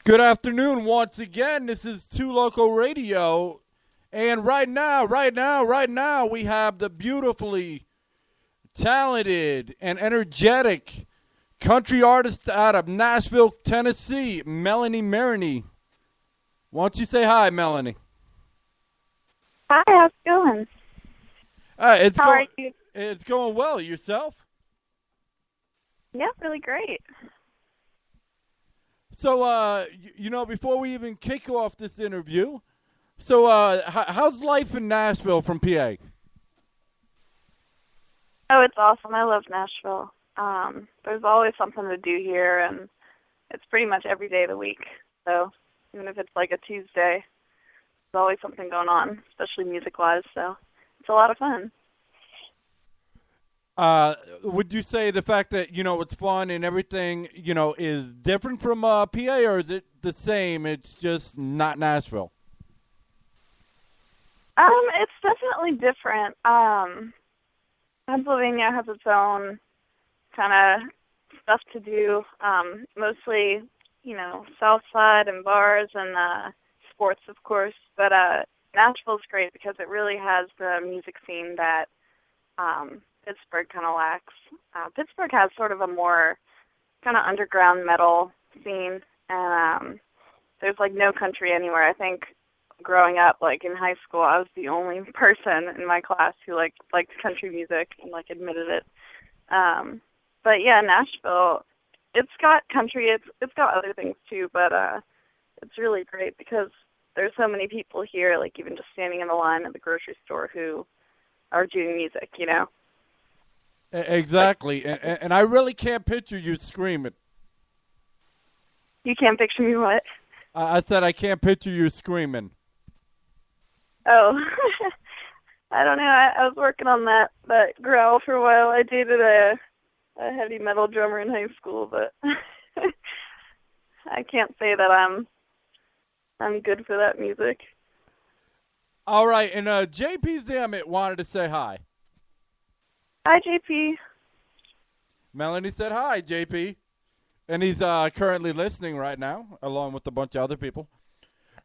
Good afternoon once again. This is Two Local Radio. And right now, we have the beautifully talented and energetic country artist out of Nashville, Tennessee, Melanie Meriney. Why don't you say hi, Melanie? Hi, how's it going? How are you? It's going well. Yourself? Yeah, really great. So, before we even kick off this interview, how's life in Nashville from PA? Oh, it's awesome. I love Nashville. There's always something to do here, and it's pretty much every day of the week. So even if it's like a Tuesday, there's always something going on, especially music-wise. So it's a lot of fun. Would you say the fact that, it's fun and everything, is different from PA, or is it the same? It's just not Nashville? It's definitely different. Pennsylvania has its own kind of stuff to do, mostly, South Side and bars and sports, of course. But Nashville's great because it really has the music scene that Pittsburgh kind of lacks. Pittsburgh has sort of a more kind of underground metal scene, and there's like no country anywhere. I think growing up, like in high school, I was the only person in my class who liked country music and admitted it. But yeah, Nashville, it's got country. It's got other things too, but it's really great because there's so many people here, like even just standing in the line at the grocery store, who are doing music. Exactly, and I really can't picture you screaming. You can't picture me what? I said I can't picture you screaming. Oh, I don't know. I was working on that growl for a while. I dated a heavy metal drummer in high school, but I can't say that I'm good for that music. All right, and JP Zammit wanted to say hi. Hi, JP. Melanie said hi, JP. And he's currently listening right now, along with a bunch of other people.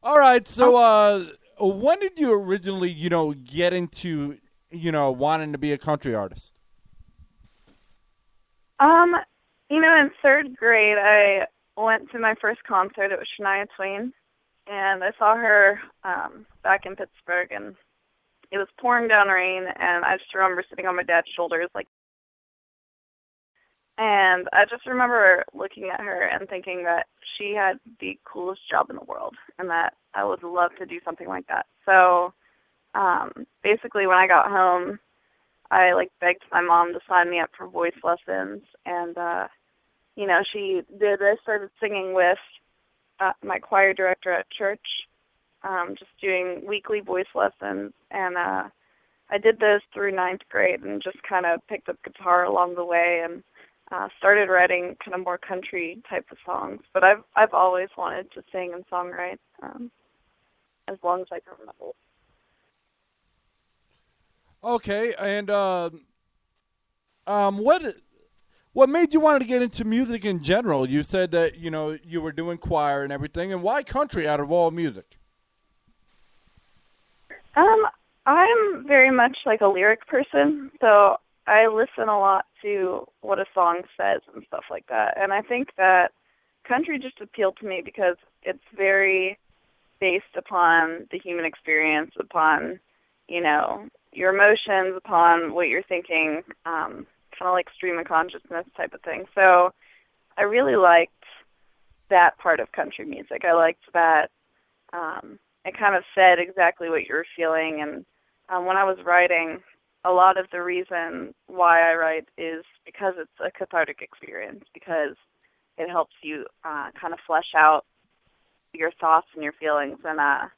All right, so when did you originally, get into, wanting to be a country artist? In third grade, I went to my first concert. It was Shania Twain, and I saw her back in Pittsburgh, and it was pouring down rain, and I just remember sitting on my dad's shoulders, and I just remember looking at her and thinking that she had the coolest job in the world, and that I would love to do something like that. So, basically, when I got home, I begged my mom to sign me up for voice lessons, and she did. I started singing with my choir director at church. Just doing weekly voice lessons, and I did those through ninth grade and just kind of picked up guitar along the way and started writing kind of more country type of songs. But I've always wanted to sing and songwrite as long as I can remember. Okay, and what made you want to get into music in general? You said that you were doing choir and everything, and why country out of all music? I'm very much a lyric person, so I listen a lot to what a song says and stuff like that. And I think that country just appealed to me because it's very based upon the human experience, upon, your emotions, upon what you're thinking, kind of like stream of consciousness type of thing. So I really liked that part of country music. I liked that it kind of said exactly what you were feeling, and when I was writing, a lot of the reason why I write is because it's a cathartic experience, because it helps you kind of flesh out your thoughts and your feelings, and I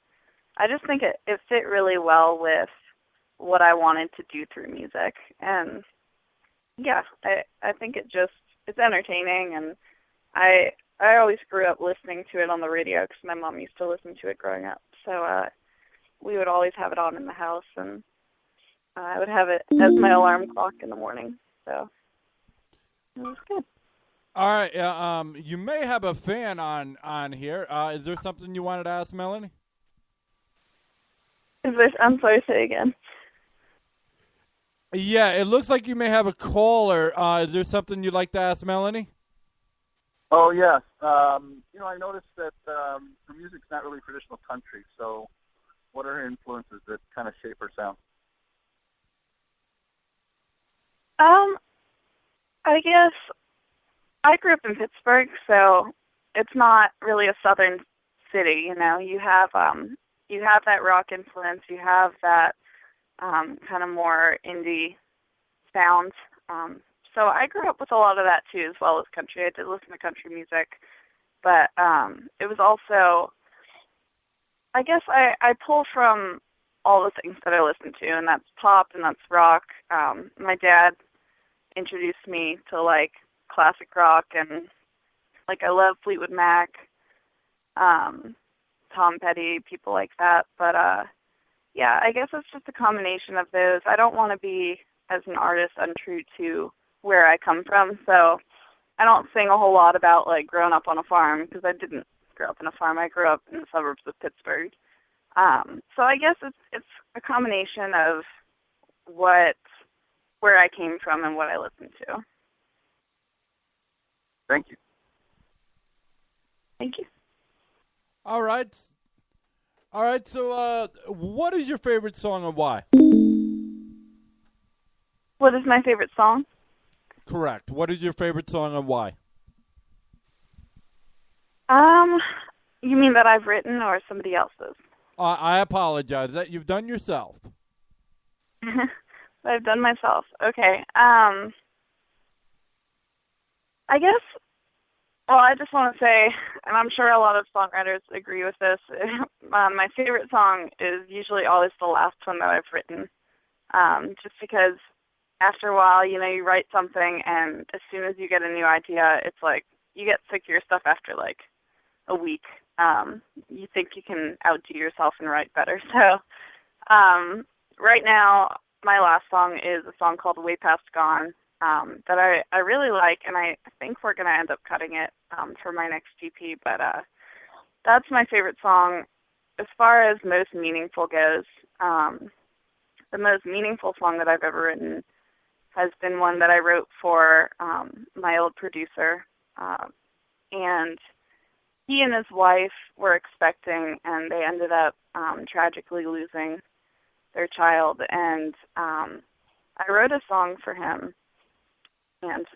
just think it fit really well with what I wanted to do through music, and yeah, I think it's entertaining, and I always grew up listening to it on the radio because my mom used to listen to it growing up. So we would always have it on in the house, and I would have it as my alarm clock in the morning. So it was good. All right. You may have a fan on here. Is there something you wanted to ask Melanie? I'm sorry, say again. Yeah, it looks like you may have a caller. Is there something you'd like to ask Melanie? Oh, yes. I noticed that her music's not really traditional country, so what are her influences that kind of shape her sound? I guess I grew up in Pittsburgh, so it's not really a southern city, You have that rock influence, you have that kind of more indie sound. So I grew up with a lot of that too, as well as country. I did listen to country music, but it was also, I guess I pull from all the things that I listen to, and that's pop and that's rock. My dad introduced me to like classic rock, and like I love Fleetwood Mac, Tom Petty, people like that. But yeah, I guess it's just a combination of those. I don't want to be, as an artist, untrue to where I come from, so I don't sing a whole lot about like growing up on a farm, because I didn't grow up on a farm. I grew up in the suburbs of Pittsburgh. So I guess it's a combination of where I came from and what I listen to. Thank you. Thank you. All right. So, what is your favorite song and why? What is my favorite song? Correct. What is your favorite song and why? You mean that I've written or somebody else's? I apologize. That you've done yourself. I've done myself. Okay. I guess, well, I just want to say, and I'm sure a lot of songwriters agree with this, my favorite song is usually always the last one that I've written, just because after a while, you write something, and as soon as you get a new idea, it's like you get sick of your stuff after like a week. You think you can outdo yourself and write better. So right now, my last song is a song called Way Past Gone that I really like, and I think we're going to end up cutting it for my next GP, but that's my favorite song. As far as most meaningful goes, the most meaningful song that I've ever written has been one that I wrote for my old producer, and he and his wife were expecting, and they ended up tragically losing their child, and I wrote a song for him, and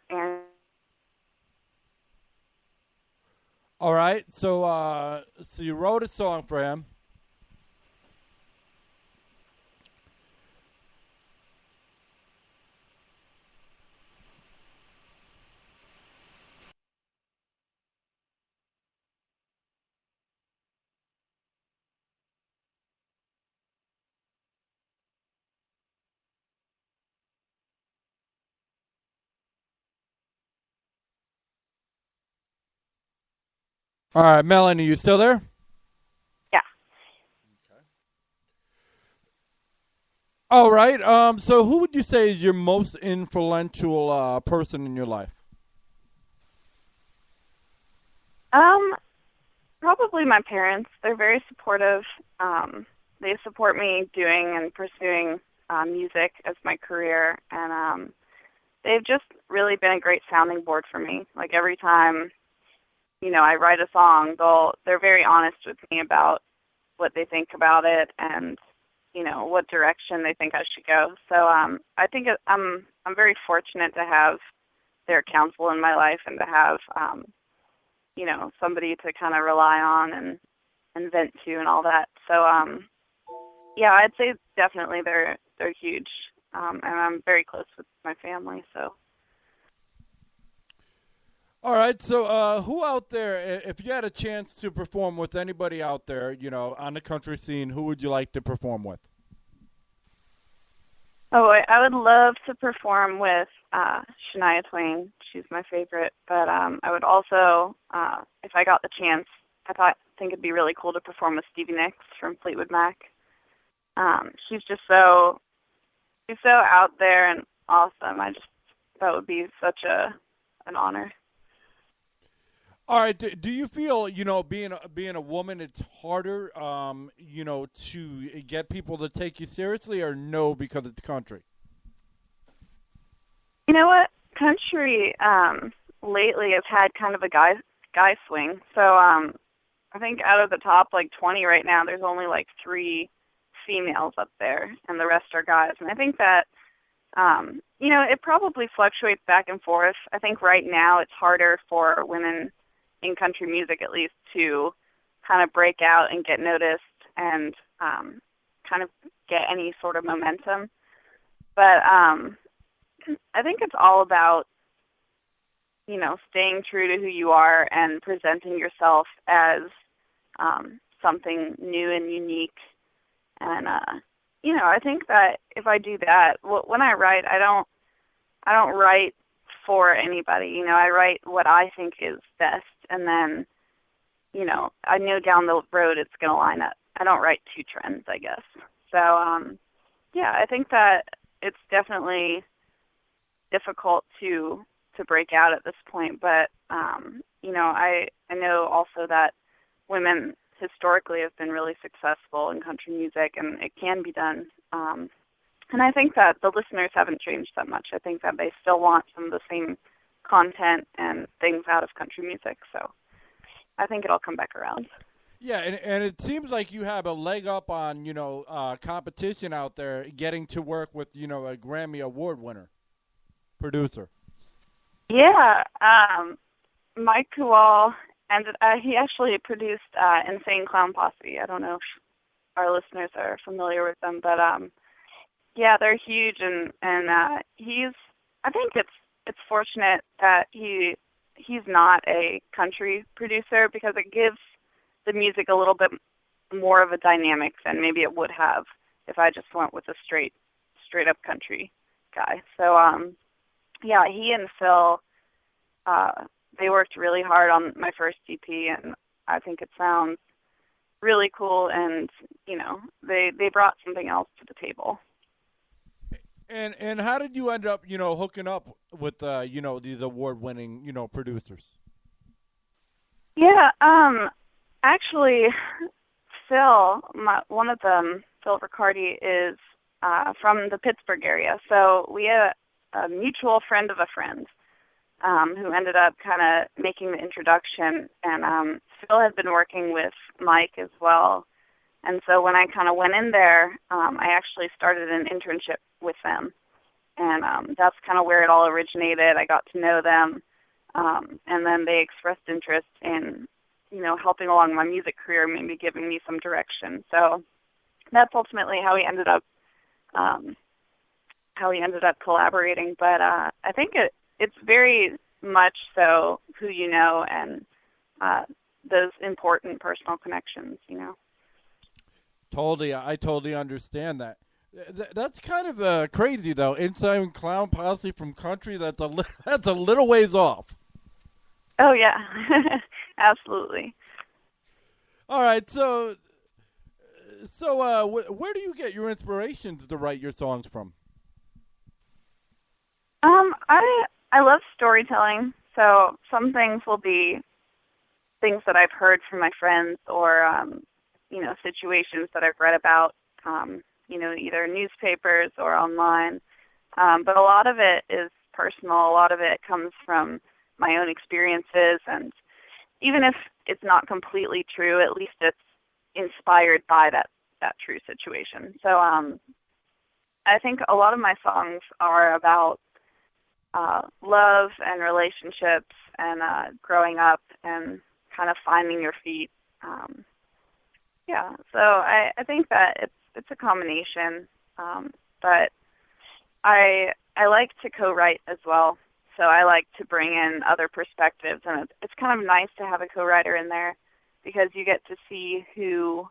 all right, so you wrote a song for him. All right, Melanie, you still there? yeah. Okay. All right. So who would you say is your most influential person in your life? Probably my parents. They're very supportive. They support me doing and pursuing music as my career, and they've just really been a great sounding board for me. Like every time, I write a song, they're very honest with me about what they think about it and, what direction they think I should go. So I think I'm very fortunate to have their counsel in my life and to have somebody to kind of rely on and vent to and all that. So yeah, I'd say definitely they're huge, and I'm very close with my family. So. All right, so who out there, if you had a chance to perform with anybody out there, on the country scene, who would you like to perform with? Oh, I would love to perform with Shania Twain. She's my favorite. But I would also, if I got the chance, think it'd be really cool to perform with Stevie Nicks from Fleetwood Mac. She's just so out there and awesome. That would be such an honor. All right. Do you feel, being a woman, it's harder, to get people to take you seriously, or no, because it's country? You know what? Country lately has had kind of a guy swing. So I think out of the top like 20 right now, there's only like 3 females up there, and the rest are guys. And I think that it probably fluctuates back and forth. I think right now it's harder for women in country music, at least, to kind of break out and get noticed and kind of get any sort of momentum. But I think it's all about, staying true to who you are and presenting yourself as something new and unique. And, I think that if I do that, when I write, I don't write for anybody. I write what I think is best, and then, I know down the road it's going to line up. I don't write to trends, I guess. So, I think that it's definitely difficult to break out at this point, but, I know also that women historically have been really successful in country music, and it can be done. And I think that the listeners haven't changed that much. I think that they still want some of the same content and things out of country music. So I think it'll come back around. Yeah, and it seems like you have a leg up on, competition out there, getting to work with, a Grammy Award winner producer. Yeah, Mike Kual, and he actually produced Insane Clown Posse. I don't know if our listeners are familiar with them, but yeah, they're huge, and he's. I think it's fortunate that he's not a country producer, because it gives the music a little bit more of a dynamic than maybe it would have if I just went with a straight up country guy. So yeah, he and Phil, they worked really hard on my first EP, and I think it sounds really cool, and they brought something else to the table. And how did you end up, hooking up with these award-winning, producers? Yeah, actually, Phil, one of them, Phil Riccardi, is from the Pittsburgh area. So we had a mutual friend of a friend who ended up kind of making the introduction. And Phil had been working with Mike as well. And so when I kind of went in there, I actually started an internship with them. And that's kind of where it all originated. I got to know them. And then they expressed interest in, helping along my music career, maybe giving me some direction. So that's ultimately how we ended up collaborating. But I think it's very much so who you know and those important personal connections, Totally, I totally understand that. That's kind of crazy, though. Insane Clown Posse from country, that's a little ways off. Oh, yeah. Absolutely. All right, so where do you get your inspirations to write your songs from? I love storytelling, so some things will be things that I've heard from my friends, or situations that I've read about, either newspapers or online. But a lot of it is personal. A lot of it comes from my own experiences, and even if it's not completely true, at least it's inspired by that true situation. So I think a lot of my songs are about love and relationships and growing up and kind of finding your feet. So I think that it's a combination, but I like to co-write as well. So I like to bring in other perspectives, and it's kind of nice to have a co-writer in there, because you get to see who,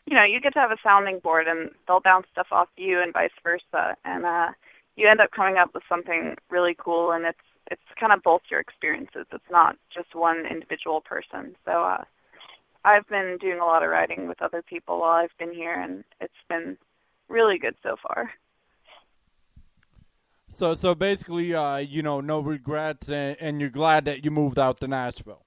you get to have a sounding board, and they'll bounce stuff off you and vice versa, and you end up coming up with something really cool, and it's kind of both your experiences. It's not just one individual person. So I've been doing a lot of writing with other people while I've been here, and it's been really good so far. So basically, no regrets, and you're glad that you moved out to Nashville.